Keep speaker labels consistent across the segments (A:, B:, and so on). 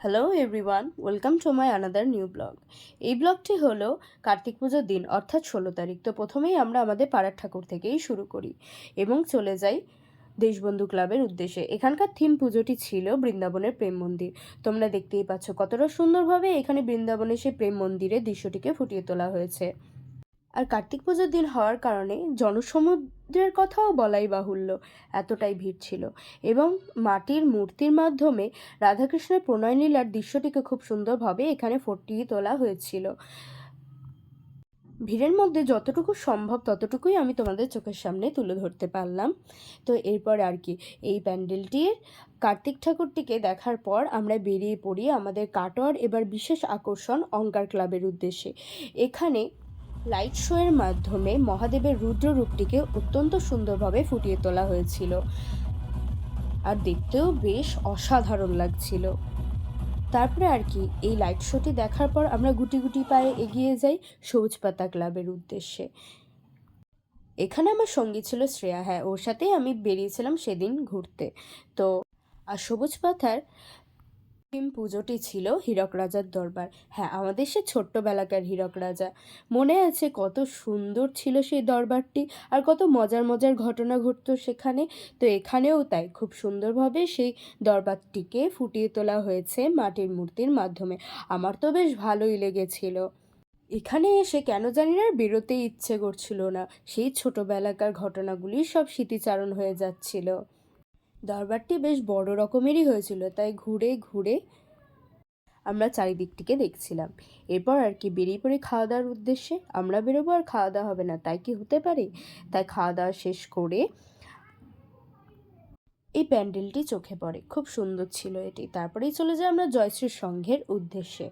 A: Hello everyone, welcome to my another new blog. এই ব্লগটি হলো কার্তিক পুজোর দিন অর্থাৎ 16 তারিখ। তো প্রথমেই আমরা আমাদের পাড়ার ঠাকুর থেকেই শুরু করি এবং চলে যাই দেশবন্ধু ক্লাবের উদ্দেশ্যে। এখানকার থিম পুজোটি ছিল বৃন্দাবনের প্রেম মন্দির। তোমরা দেখতেই পাচ্ছ কতটা সুন্দরভাবে এখানে বৃন্দাবনের সেই প্রেম মন্দিরের দৃশ্যটিকে ফুটিয়ে তোলা হয়েছে। আর কার্তিক পুজোর দিন হওয়ার কারণে জনসমুদ্রের কথাও বলাই বাহুল্য, এতটাই ভিড় ছিল। এবং মাটির মূর্তির মাধ্যমে রাধাকৃষ্ণের প্রণয় লীলার দৃশ্যটিকে খুব সুন্দরভাবে এখানে ফুটিয়ে তোলা হয়েছিল। ভিড়ের মধ্যে যতটুকু সম্ভব ততটুকুই আমি তোমাদের চোখের সামনে তুলে ধরতে পারলাম। তো এরপর আর কি, এই প্যান্ডেলটির কার্তিক ঠাকুরটিকে দেখার পর আমরা বেরিয়ে পড়ি আমাদের কাটোয়ার এবার বিশেষ আকর্ষণ অঙ্কার ক্লাবের উদ্দেশ্যে। এখানে লাইট শো এর মাধ্যমে মহাদেবের রুদ্র রূপটিকে অত্যন্ত সুন্দরভাবে ফুটিয়ে তোলা হয়েছিল, আর দেখতেও বেশ অসাধারণ লাগছিল। তারপরে আর কি, এই লাইট শোটি দেখার পর আমরা গুটি গুটি পায়ে এগিয়ে যাই সবুজ পাতা ক্লাবের উদ্দেশ্যে। এখানে আমার সঙ্গী ছিল শ্রেয়া, হ্যাঁ ওর সাথেই আমি বেরিয়েছিলাম সেদিন ঘুরতে। তো আর সবুজ পাতার থিম পুজোটি ছিল হীরক রাজার দরবার। হ্যাঁ, আমাদের সে ছোট্টবেলাকার হীরক রাজা। মনে আছে কত সুন্দর ছিল সেই দরবারটি, আর কত মজার মজার ঘটনা ঘটতো সেখানে। তো এখানেও তাই খুব সুন্দরভাবে সেই দরবারটিকে ফুটিয়ে তোলা হয়েছে মাটির মূর্তির মাধ্যমে। আমার তো বেশ ভালোই লেগেছিল। এখানে এসে কেন জানি না আর বেরোতে ইচ্ছে করছিল না, সেই ছোটবেলাকার ঘটনাগুলি সব স্মৃতিচারণ হয়ে যাচ্ছিল। দরবারটি বেশ বড় রকমেরই হয়েছিল, তাই ঘুরে ঘুরে আমরা চারিদিকটিকে দেখছিলাম। এরপর আর কি বেরিয়ে পড়ি খাওয়া দাওয়ার উদ্দেশ্যে। আমরা বেরোবো আর খাওয়া দাওয়া হবে না, তাই কি হতে পারে? তাই খাওয়া দাওয়া শেষ করে এই প্যান্ডেলটি চোখে পড়ে, খুব সুন্দর ছিল এটি। তারপরেই চলে যাই আমরা জয়শ্রী সংঘের উদ্দেশ্যে।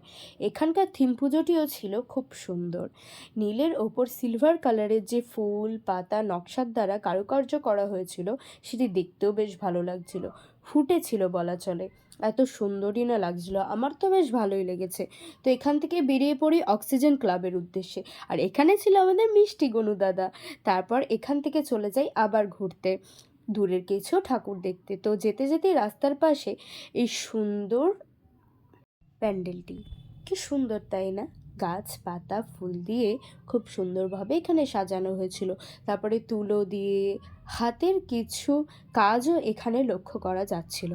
A: এখানকার থিম পুজোটিও ছিল খুব সুন্দর। নীলের ওপর সিলভার কালারের যে ফুল পাতা নকশার দ্বারা কারুকার্য করা হয়েছিল, সেটি দেখতেও বেশ ভালো লাগছিল, ফুটেছিল বলা চলে, এত সুন্দরই না লাগছিল। আমার তো বেশ ভালোই লেগেছে। তো এখান থেকে বেরিয়ে পড়ি অক্সিজেন ক্লাবের উদ্দেশ্যে। আর এখানে ছিল আমাদের মিষ্টি গনু দাদা। তারপর এখান থেকে চলে যাই আবার ঘুরতে, দূরের কিছু ঠাকুর দেখতে। তো যেতে যেতে রাস্তার পাশে এই সুন্দর প্যান্ডেলটি, কি সুন্দর তাই না? গাছ পাতা ফুল দিয়ে খুব সুন্দরভাবে এখানে সাজানো হয়েছিল। তারপরে তুলো দিয়ে হাতের কিছু কাজও এখানে লক্ষ্য করা যাচ্ছিল।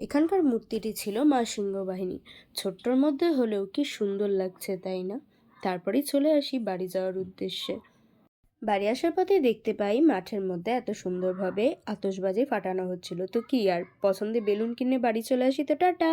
A: এখানকার মূর্তিটি ছিল মা সিংহবাহিনী। ছোট্টর মধ্যে হলেও কি সুন্দর লাগছে তাই না? তারপরেই চলে আসি বাড়ি যাওয়ার উদ্দেশ্যে। বাড়ি আসার পথে দেখতে পাই মাঠের মধ্যে এত সুন্দরভাবে আতশবাজি ফাটানো হচ্ছিল। তো কি আর, পছন্দের বেলুন কিনে বাড়ি চলে আসি। তো টাটা।